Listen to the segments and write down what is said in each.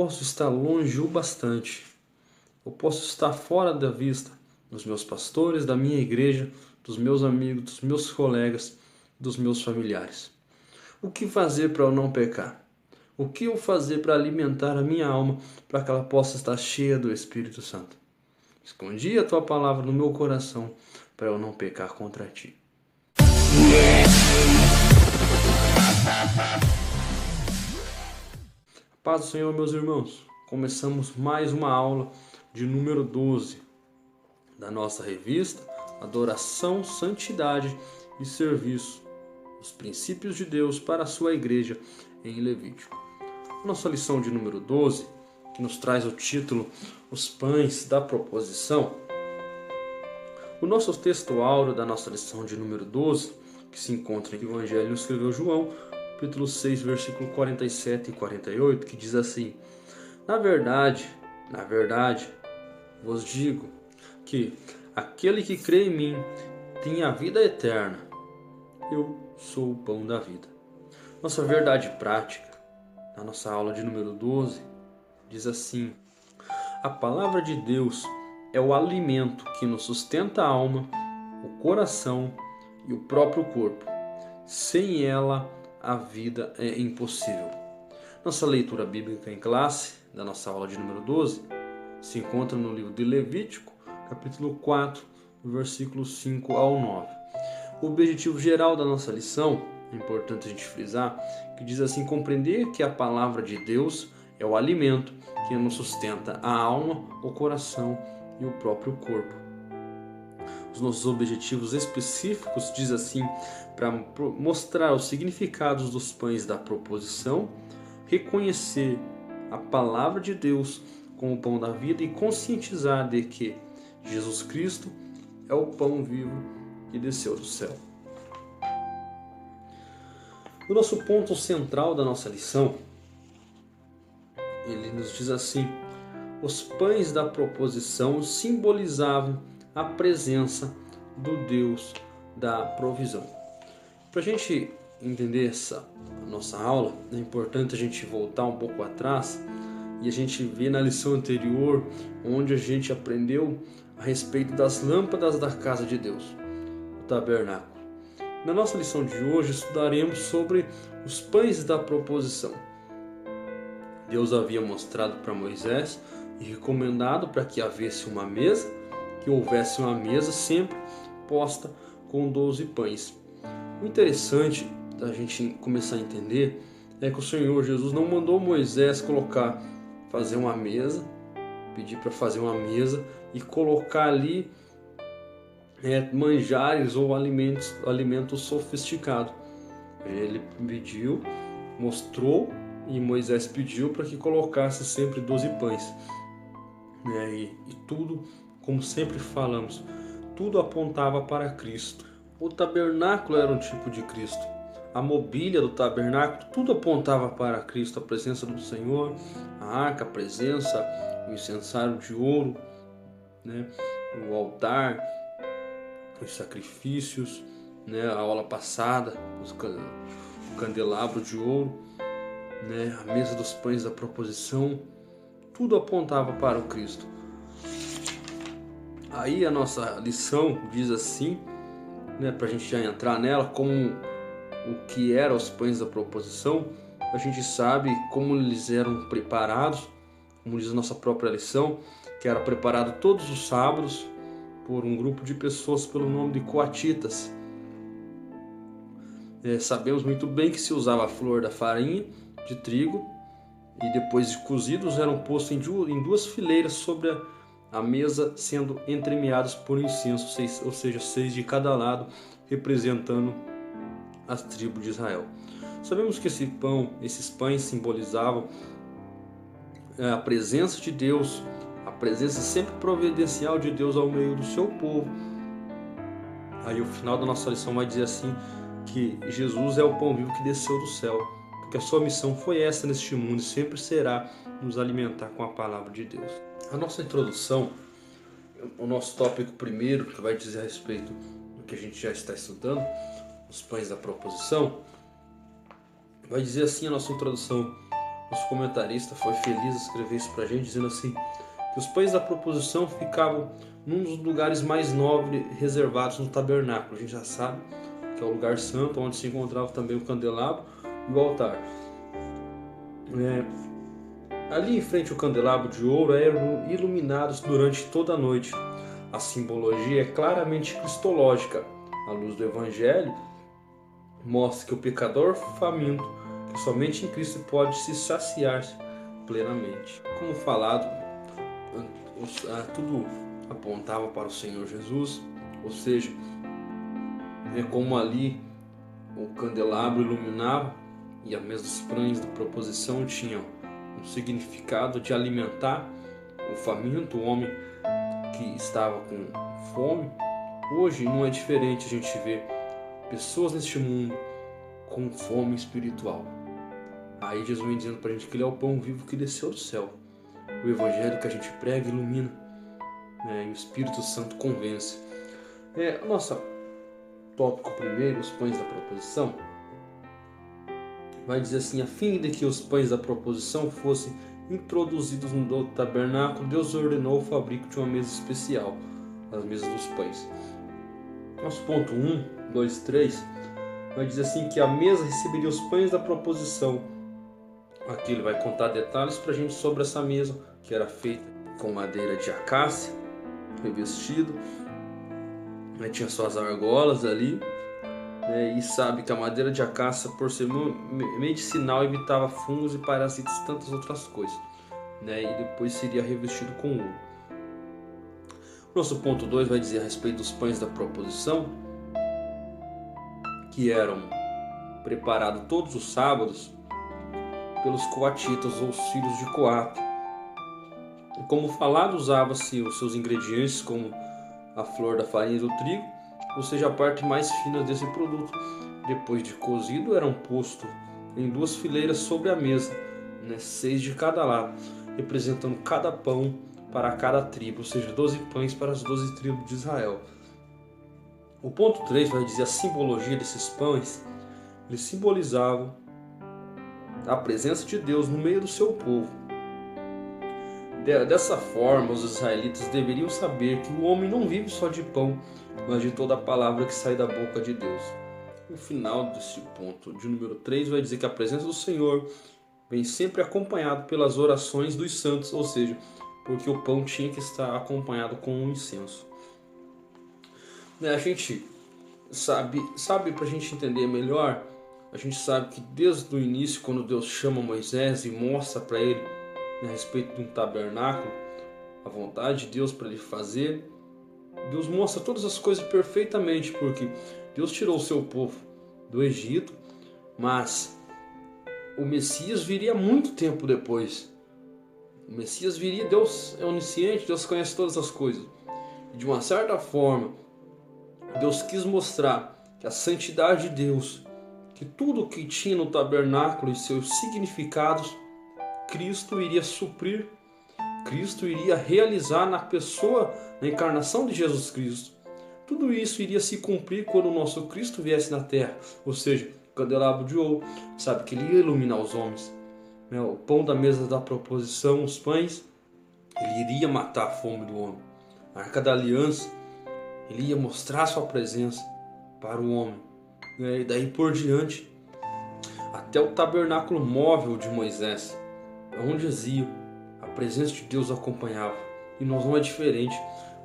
posso estar longe o bastante. Eu posso estar fora da vista dos meus pastores, da minha igreja, dos meus amigos, dos meus colegas, dos meus familiares. O que fazer para eu não pecar? O que eu fazer para alimentar a minha alma, para que ela possa estar cheia do Espírito Santo? Escondi a tua palavra no meu coração, para eu não pecar contra ti. Paz do Senhor, meus irmãos. Começamos mais uma aula de número 12 da nossa revista Adoração, Santidade e Serviço, os princípios de Deus para a sua igreja em Levítico. Nossa lição de número 12, que nos traz o título Os Pães da Proposição. O nosso texto áureo da nossa lição de número 12, que se encontra em Evangelho que escreveu João, capítulo 6, versículo 47 e 48, que diz assim: Na verdade, vos digo que aquele que crê em mim tem a vida eterna. Eu sou o pão da vida. Nossa verdade prática, na nossa aula de número 12, diz assim: a palavra de Deus é o alimento que nos sustenta a alma, o coração e o próprio corpo. Sem ela, a vida é impossível. Nossa leitura bíblica em classe, da nossa aula de número 12, se encontra no livro de Levítico, capítulo 4, versículos 5 ao 9. O objetivo geral da nossa lição, é importante a gente frisar, que diz assim: compreender que a palavra de Deus é o alimento que nos sustenta a alma, o coração e o próprio corpo. Os nossos objetivos específicos diz assim: para mostrar os significados dos pães da proposição, reconhecer a palavra de Deus como o pão da vida e conscientizar de que Jesus Cristo é o pão vivo que desceu do céu. O nosso ponto central da nossa lição, ele nos diz assim: os pães da proposição simbolizavam a presença do Deus da provisão. Para a gente entender essa nossa aula, é importante a gente voltar um pouco atrás e a gente ver na lição anterior, onde a gente aprendeu a respeito das lâmpadas da casa de Deus, o tabernáculo. Na nossa lição de hoje estudaremos sobre os pães da proposição. Deus havia mostrado para Moisés e recomendado para que houvesse uma mesa sempre posta com 12 pães. O interessante da gente começar a entender é que o Senhor Jesus não mandou Moisés fazer uma mesa, pedir para fazer uma mesa e colocar ali manjares ou alimentos sofisticados. Ele pediu, mostrou, e Moisés pediu para que colocasse sempre 12 pães. E tudo, como sempre falamos, tudo apontava para Cristo. O tabernáculo era um tipo de Cristo. A mobília do tabernáculo, tudo apontava para Cristo, a presença do Senhor, a arca, a presença, o incensário de ouro, o altar, os sacrifícios, a aula passada, o candelabro de ouro, a mesa dos pães da proposição, tudo apontava para o Cristo. Aí a nossa lição diz assim, para a gente já entrar nela, como o que eram os pães da proposição. A gente sabe como eles eram preparados, como diz a nossa própria lição, que era preparado todos os sábados por um grupo de pessoas pelo nome de coatitas. Sabemos muito bem que se usava a flor da farinha de trigo e depois de cozidos eram postos em duas fileiras sobre a mesa, sendo entremeados por incenso, ou seja, 6 de cada lado, representando as tribos de Israel. Sabemos que esses pães simbolizavam a presença de Deus, a presença sempre providencial de Deus ao meio do seu povo. Aí o final da nossa lição vai dizer assim, que Jesus é o pão vivo que desceu do céu, porque a sua missão foi essa neste mundo e sempre será nos alimentar com a palavra de Deus. A nossa introdução, o nosso tópico primeiro, que vai dizer a respeito do que a gente já está estudando, os pães da proposição, vai dizer assim a nossa introdução: nosso comentarista foi feliz em escrever isso pra gente, dizendo assim, que os pães da proposição ficavam num dos lugares mais nobres reservados no tabernáculo. A gente já sabe que é o lugar santo, onde se encontrava também o candelabro e o altar. Ali em frente ao candelabro de ouro eram iluminados durante toda a noite. A simbologia é claramente cristológica. A luz do Evangelho mostra que o pecador faminto, que somente em Cristo pode se saciar plenamente. Como falado, tudo apontava para o Senhor Jesus, ou seja, como ali o candelabro iluminava e a mesa dos pães da proposição tinham um significado de alimentar o faminto, o homem que estava com fome. Hoje não é diferente, a gente vê pessoas neste mundo com fome espiritual. Aí Jesus vem dizendo para a gente que Ele é o pão vivo que desceu do céu. O Evangelho que a gente prega ilumina, e o Espírito Santo convence. Nosso tópico primeiro, os pães da proposição, vai dizer assim: a fim de que os pães da proposição fossem introduzidos no tabernáculo, Deus ordenou o fabrico de uma mesa especial, as mesas dos pães. Nosso ponto 1, 2, 3 vai dizer assim que a mesa receberia os pães da proposição. Aqui ele vai contar detalhes para a gente sobre essa mesa, que era feita com madeira de acácia, revestido, tinha suas argolas ali, e sabe que a madeira de acácia, por ser medicinal, evitava fungos e parasitas e tantas outras coisas, e depois seria revestido com ouro. Nosso ponto 2 vai dizer a respeito dos pães da proposição, que eram preparados todos os sábados pelos coatitas ou os filhos de Coate. E como falado, usava-se os seus ingredientes como a flor da farinha do trigo, ou seja, a parte mais fina desse produto. Depois de cozido, eram postos em 2 fileiras sobre a mesa, 6 de cada lado, representando cada pão para cada tribo, ou seja, 12 pães para as 12 tribos de Israel. O ponto 3 vai dizer a simbologia desses pães. Eles simbolizavam a presença de Deus no meio do seu povo. Dessa forma, os israelitas deveriam saber que o homem não vive só de pão, mas de toda a palavra que sai da boca de Deus. No final desse ponto, de número 3, vai dizer que a presença do Senhor vem sempre acompanhado pelas orações dos santos, ou seja, porque o pão tinha que estar acompanhado com um incenso. A gente sabe para a gente entender melhor, a gente sabe que desde o início, quando Deus chama Moisés e mostra para ele a respeito de um tabernáculo, a vontade de Deus para ele fazer, Deus mostra todas as coisas perfeitamente, porque Deus tirou o seu povo do Egito, mas o Messias viria muito tempo depois. O Messias viria, Deus é onisciente, Deus conhece todas as coisas. E de uma certa forma, Deus quis mostrar que a santidade de Deus, que tudo que tinha no tabernáculo e seus significados, Cristo iria suprir, Cristo iria realizar na pessoa, na encarnação de Jesus Cristo. Tudo isso iria se cumprir quando o nosso Cristo viesse na terra, ou seja, o candelabro de ouro, sabe que ele ia iluminar os homens. O pão da mesa da proposição, os pães, ele iria matar a fome do homem. A arca da aliança, ele ia mostrar sua presença para o homem. E daí por diante, até o tabernáculo móvel de Moisés, onde dizia, a presença de Deus acompanhava. E nós não é diferente.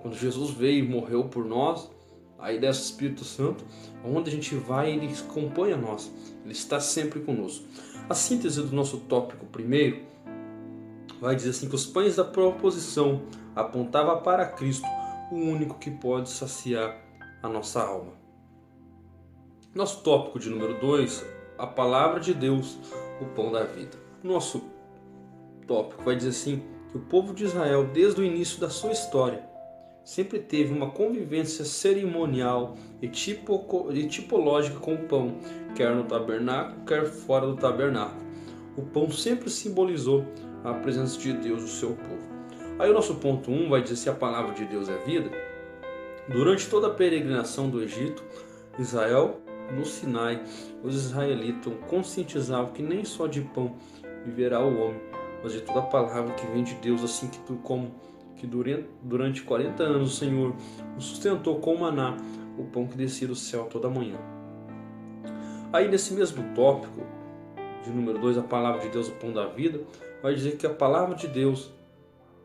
Quando Jesus veio e morreu por nós, aí desce o Espírito Santo, onde a gente vai, ele acompanha nós. Ele está sempre conosco. A síntese do nosso tópico primeiro vai dizer assim que os pães da proposição apontavam para Cristo, o único que pode saciar a nossa alma. Nosso tópico de número 2, a palavra de Deus, o pão da vida. Nosso tópico vai dizer assim que o povo de Israel, desde o início da sua história, sempre teve uma convivência cerimonial e tipológica com o pão, quer no tabernáculo, quer fora do tabernáculo. O pão sempre simbolizou a presença de Deus no seu povo. Aí o nosso ponto 1 vai dizer se a palavra de Deus é vida. Durante toda a peregrinação do Egito, Israel, no Sinai, os israelitas conscientizavam que nem só de pão viverá o homem, mas de toda palavra que vem de Deus, assim que durante 40 anos o Senhor o sustentou com o maná, o pão que descia do céu toda manhã. Aí nesse mesmo tópico, de número 2, a palavra de Deus, o pão da vida, vai dizer que a palavra de Deus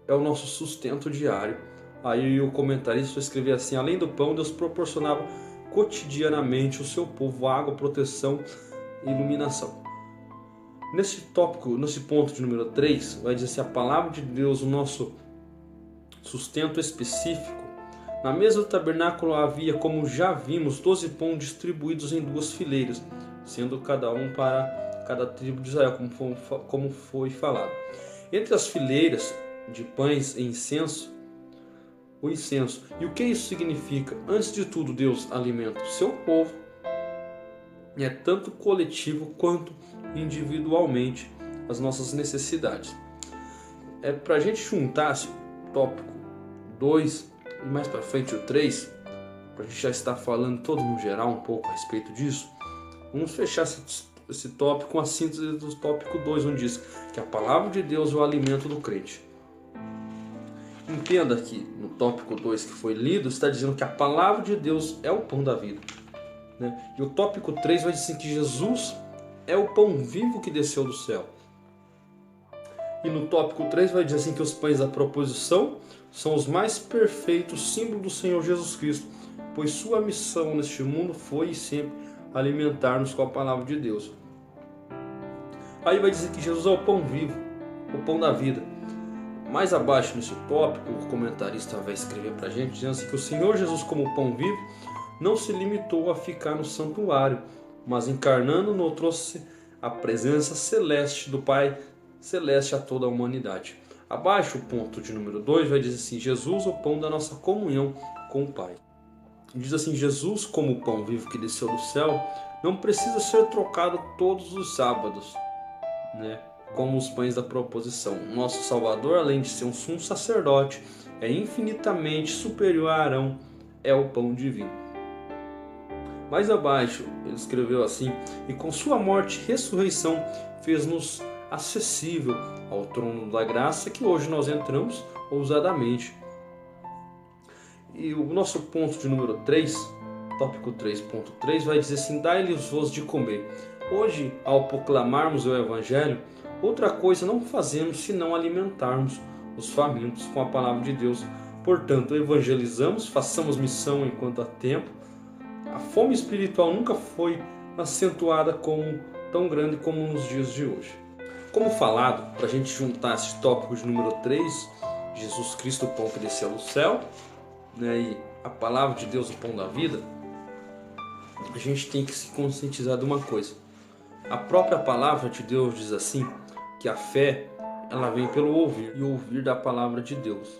é o nosso sustento diário. Aí o comentarista vai escrever assim: além do pão, Deus proporcionava cotidianamente ao seu povo água, proteção e iluminação. Nesse tópico, nesse ponto de número 3, vai dizer assim: a palavra de Deus, o nosso sustento específico. Na mesa do tabernáculo havia, como já vimos, 12 pães distribuídos em 2 fileiras, sendo cada um para cada tribo de Israel, como foi falado. Entre as fileiras de pães e incenso, o incenso. E o que isso significa? Antes de tudo, Deus alimenta o seu povo, tanto coletivo quanto individualmente, as nossas necessidades. Para a gente juntar esse tópico 2 e mais para frente o 3, para a gente já estar falando todo no geral um pouco a respeito disso, vamos fechar esse tópico com a síntese do tópico 2, onde diz que a palavra de Deus é o alimento do crente. Entenda que no tópico 2 que foi lido, está dizendo que a palavra de Deus é o pão da vida, né? E o tópico 3 vai dizer que Jesus é o pão vivo que desceu do céu. E no tópico 3 vai dizer assim que os pães da proposição são os mais perfeitos símbolos do Senhor Jesus Cristo, pois sua missão neste mundo foi e sempre alimentar-nos com a palavra de Deus. Aí vai dizer que Jesus é o pão vivo, o pão da vida. Mais abaixo nesse tópico, o comentarista vai escrever para a gente, dizendo assim que o Senhor Jesus, como pão vivo, não se limitou a ficar no santuário, mas encarnando-no trouxe a presença celeste do Pai Celeste a toda a humanidade. Abaixo, o ponto de número 2 vai dizer assim: Jesus, o pão da nossa comunhão com o Pai. Diz assim: Jesus, como o pão vivo que desceu do céu, não precisa ser trocado todos os sábados, né? Como os pães da proposição. Nosso Salvador, além de ser um sumo sacerdote, é infinitamente superior a Arão, é o pão divino. Mais abaixo, ele escreveu assim: e com sua morte e ressurreição fez-nos acessível ao trono da graça que hoje nós entramos ousadamente. E o nosso ponto de número 3, tópico 3.3, vai dizer assim: dai-lhes-vos de comer. Hoje, ao proclamarmos o Evangelho, outra coisa não fazemos senão alimentarmos os famintos com a palavra de Deus. Portanto, evangelizamos, façamos missão enquanto há tempo. A fome espiritual nunca foi acentuada tão grande como nos dias de hoje. Como falado, para a gente juntar esse tópico de número 3, Jesus Cristo, o pão que desceu do céu, né, e a palavra de Deus, o pão da vida, a gente tem que se conscientizar de uma coisa. A própria palavra de Deus diz assim, que a fé, ela vem pelo ouvir, e ouvir da palavra de Deus.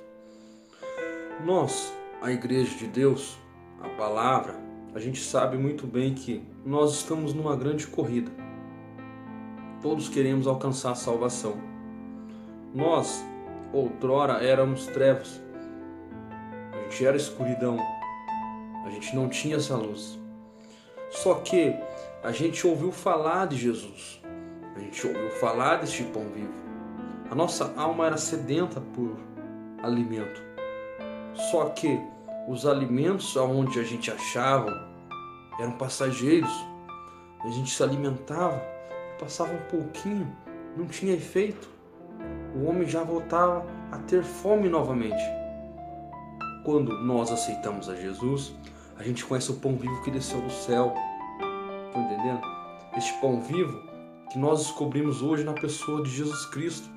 Nós, a igreja de Deus, a palavra, a gente sabe muito bem que nós estamos numa grande corrida. Todos queremos alcançar a salvação. Nós, outrora, éramos trevas. A gente era escuridão. A gente não tinha essa luz. Só que a gente ouviu falar de Jesus. A gente ouviu falar deste pão vivo. A nossa alma era sedenta por alimento. Só que os alimentos aonde a gente achava eram passageiros. A gente se alimentava, passava um pouquinho, não tinha efeito. O homem já voltava a ter fome novamente. Quando nós aceitamos a Jesus, a gente conhece o pão vivo que desceu do céu. Estão entendendo? Este pão vivo que nós descobrimos hoje na pessoa de Jesus Cristo.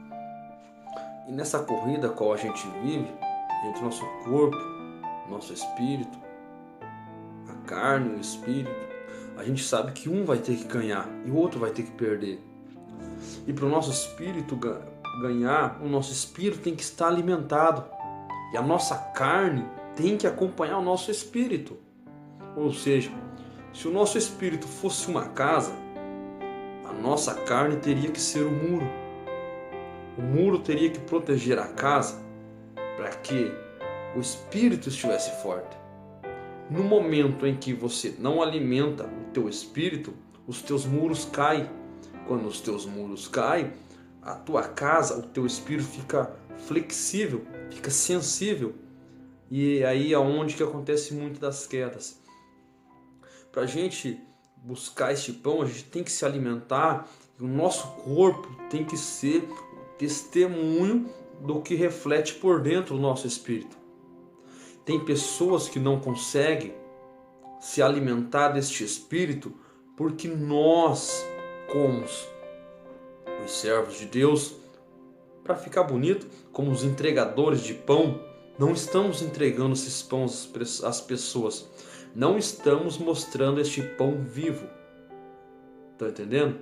E nessa corrida a qual a gente vive, entre nosso corpo, nosso espírito, a carne e o espírito, a gente sabe que um vai ter que ganhar e o outro vai ter que perder. E para o nosso espírito ganhar, o nosso espírito tem que estar alimentado. E a nossa carne tem que acompanhar o nosso espírito. Ou seja, se o nosso espírito fosse uma casa, a nossa carne teria que ser o muro. O muro teria que proteger a casa para que o espírito estivesse forte. No momento em que você não alimenta o teu espírito, os teus muros caem. Quando os teus muros caem, a tua casa, o teu espírito fica flexível, fica sensível. E aí é onde que acontece muito das quedas. Para a gente buscar este pão, a gente tem que se alimentar. E o nosso corpo tem que ser o testemunho do que reflete por dentro do nosso espírito. Tem pessoas que não conseguem se alimentar deste espírito porque nós, como os servos de Deus, para ficar bonito, como os entregadores de pão, não estamos entregando esses pães às pessoas. Não estamos mostrando este pão vivo. Está entendendo?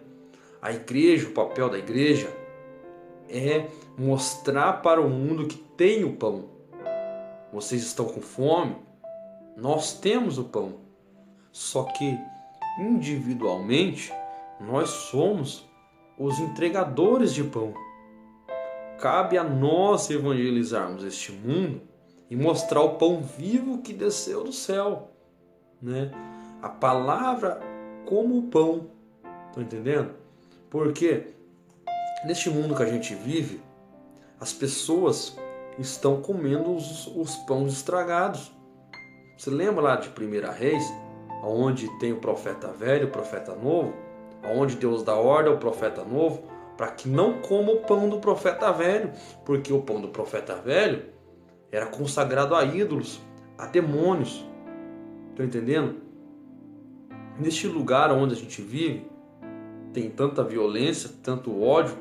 A igreja, o papel da igreja é mostrar para o mundo que tem o pão. Vocês estão com fome? Nós temos o pão. Só que individualmente nós somos os entregadores de pão. Cabe a nós evangelizarmos este mundo e mostrar o pão vivo que desceu do céu, né? A palavra como o pão. Estão entendendo? Porque neste mundo que a gente vive, as pessoas estão comendo os pães estragados. Você lembra lá de 1 Reis, onde tem o profeta velho e o profeta novo, onde Deus dá ordem ao profeta novo para que não coma o pão do profeta velho, porque o pão do profeta velho era consagrado a ídolos, a demônios. Estão entendendo? Neste lugar onde a gente vive, tem tanta violência, tanto ódio,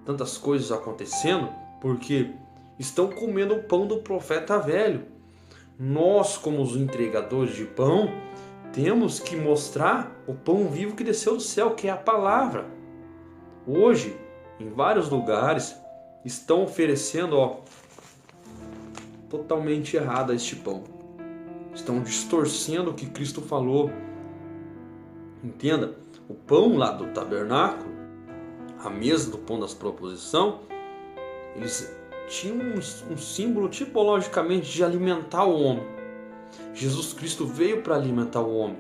tantas coisas acontecendo, porque estão comendo o pão do profeta velho. Nós, como os entregadores de pão, temos que mostrar o pão vivo que desceu do céu, que é a palavra. Hoje, em vários lugares, estão oferecendo totalmente errado este pão. Estão distorcendo o que Cristo falou. Entenda, o pão lá do tabernáculo, a mesa do pão das proposição, eles tinham um símbolo tipologicamente de alimentar o homem. Jesus Cristo veio para alimentar o homem.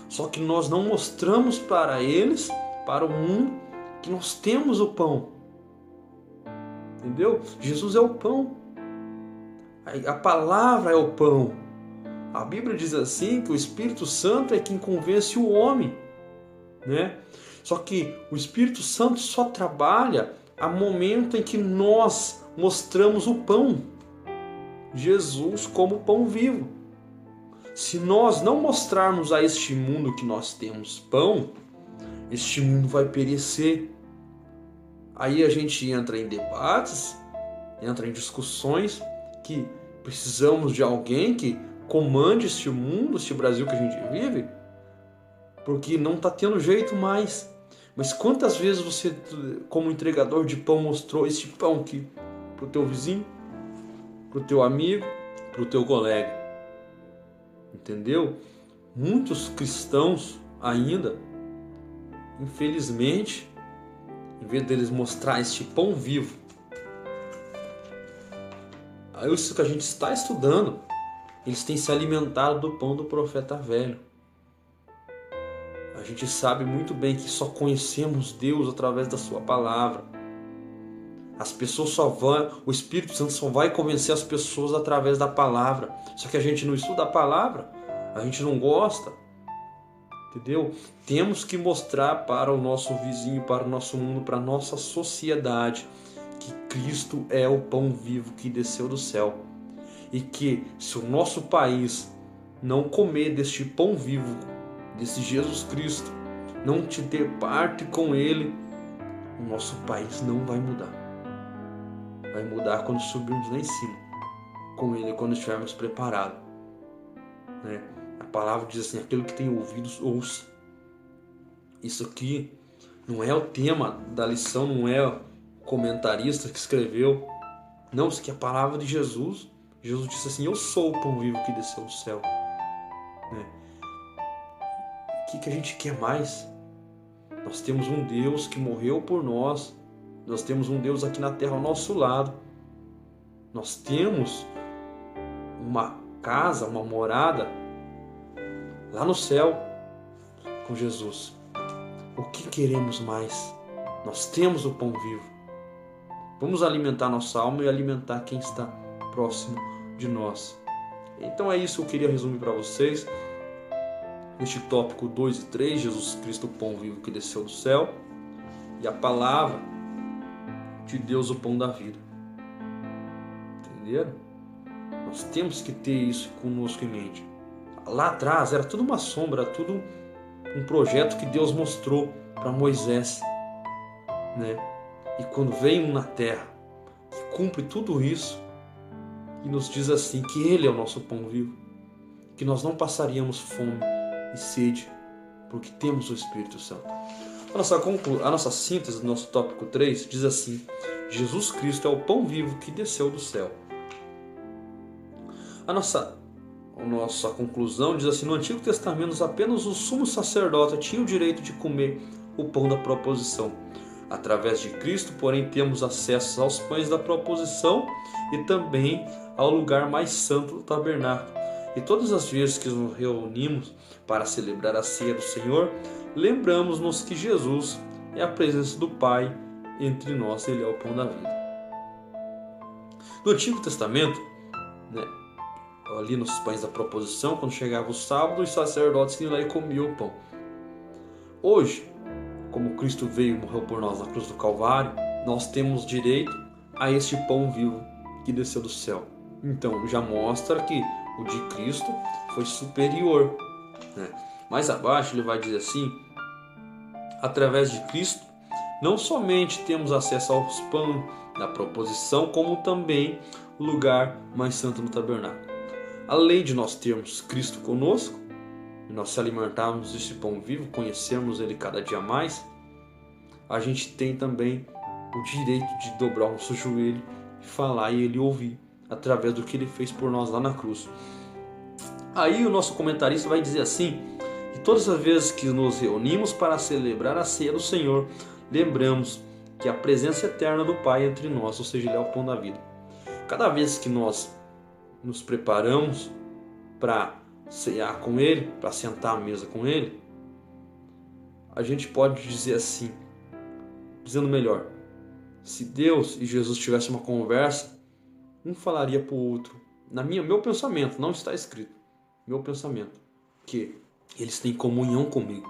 Só que nós não mostramos para eles, para o mundo, que nós temos o pão. Entendeu? Jesus é o pão. A palavra é o pão. A Bíblia diz assim que o Espírito Santo é quem convence o homem, né? Só que o Espírito Santo só trabalha a momento em que nós mostramos o pão. Jesus como pão vivo. Se nós não mostrarmos a este mundo que nós temos pão, este mundo vai perecer. Aí a gente entra em debates, entra em discussões que precisamos de alguém que comande este mundo, este Brasil que a gente vive, porque não está tendo jeito mais. Mas quantas vezes você, como entregador de pão, mostrou este pão aqui para o teu vizinho, para o teu amigo, para o teu colega? Entendeu? Muitos cristãos ainda, infelizmente, em vez deles mostrar este pão vivo, aí isso que a gente está estudando, eles têm se alimentado do pão do profeta velho. A gente sabe muito bem que só conhecemos Deus através da sua palavra. As pessoas o Espírito Santo só vai convencer as pessoas através da palavra. Só que a gente não estuda a palavra, a gente não gosta. Entendeu? Temos que mostrar para o nosso vizinho, para o nosso mundo, para a nossa sociedade, que Cristo é o pão vivo que desceu do céu. E que se o nosso país não comer deste pão vivo, desse Jesus Cristo, não te ter parte com Ele, o nosso país não vai mudar. Vai mudar quando subirmos lá em cima com Ele, quando estivermos preparados, né? A palavra diz assim: aquele que tem ouvidos, ouça. Isso aqui não é o tema da lição, não é o comentarista que escreveu. Não, isso aqui é a palavra de Jesus. Jesus disse assim: eu sou o pão vivo que desceu do céu, né? O que a gente quer mais? Nós temos um Deus que morreu por nós. Nós temos um Deus aqui na terra ao nosso lado. Nós temos uma casa, uma morada lá no céu com Jesus. O que queremos mais? Nós temos o pão vivo. Vamos alimentar nossa alma e alimentar quem está próximo de nós. Então é isso que eu queria resumir para vocês. Neste tópico 2 e 3, Jesus Cristo, o pão vivo que desceu do céu, e a palavra de Deus, o pão da vida. Entenderam? Nós temos que ter isso conosco em mente. Lá atrás era tudo uma sombra, era tudo um projeto que Deus mostrou para Moisés, né? E quando veio um na terra, que cumpre tudo isso, e nos diz assim, que Ele é o nosso pão vivo, que nós não passaríamos fome e sede, porque temos o Espírito Santo. A nossa síntese do nosso tópico 3 diz assim: Jesus Cristo é o pão vivo que desceu do céu. A nossa conclusão diz assim: no Antigo Testamento apenas o sumo sacerdote tinha o direito de comer o pão da proposição. Através de Cristo, porém, temos acesso aos pães da proposição e também ao lugar mais santo do tabernáculo. E todas as vezes que nos reunimos para celebrar a ceia do Senhor, lembramos-nos que Jesus é a presença do Pai entre nós, Ele é o pão da vida. No Antigo Testamento, né, ali nos pães da proposição, quando chegava o sábado, os sacerdotes iam lá e comiam o pão. Hoje, como Cristo veio e morreu por nós na cruz do Calvário, nós temos direito a este pão vivo que desceu do céu. Então já mostra que o de Cristo foi superior, né? Mais abaixo ele vai dizer assim: através de Cristo não somente temos acesso aos pães da proposição, como também o lugar mais santo no tabernáculo. Além de nós termos Cristo conosco, e nós se alimentarmos desse pão vivo, conhecermos Ele cada dia mais, a gente tem também o direito de dobrar o nosso joelho e falar e Ele ouvir, através do que Ele fez por nós lá na cruz. Aí o nosso comentarista vai dizer assim, que todas as vezes que nos reunimos para celebrar a ceia do Senhor, lembramos que a presença eterna do Pai entre nós, ou seja, Ele é o pão da vida. Cada vez que nós nos preparamos para cear com Ele, para sentar à mesa com Ele, a gente pode dizer assim, dizendo melhor, se Deus e Jesus tivessem uma conversa, um falaria para o outro, meu pensamento, não está escrito, meu pensamento, que eles têm comunhão comigo.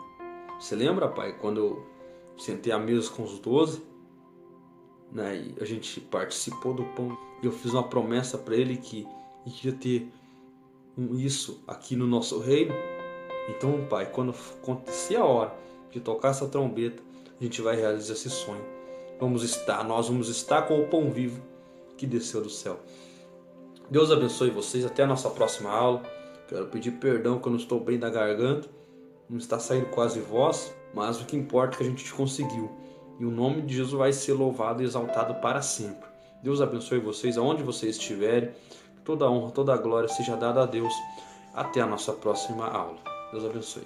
Você lembra, Pai, quando eu sentei à mesa com os 12, né, e a gente participou do pão, e eu fiz uma promessa para ele que ia ter isso aqui no nosso reino? Então, Pai, quando acontecer a hora de tocar essa trombeta, a gente vai realizar esse sonho. Nós vamos estar com o pão vivo que desceu do céu. Deus abençoe vocês, até a nossa próxima aula. Quero pedir perdão que eu não estou bem da garganta, não está saindo quase voz, mas o que importa é que a gente conseguiu. E o nome de Jesus vai ser louvado e exaltado para sempre. Deus abençoe vocês aonde vocês estiverem. Toda a honra, toda a glória seja dada a Deus. Até a nossa próxima aula. Deus abençoe.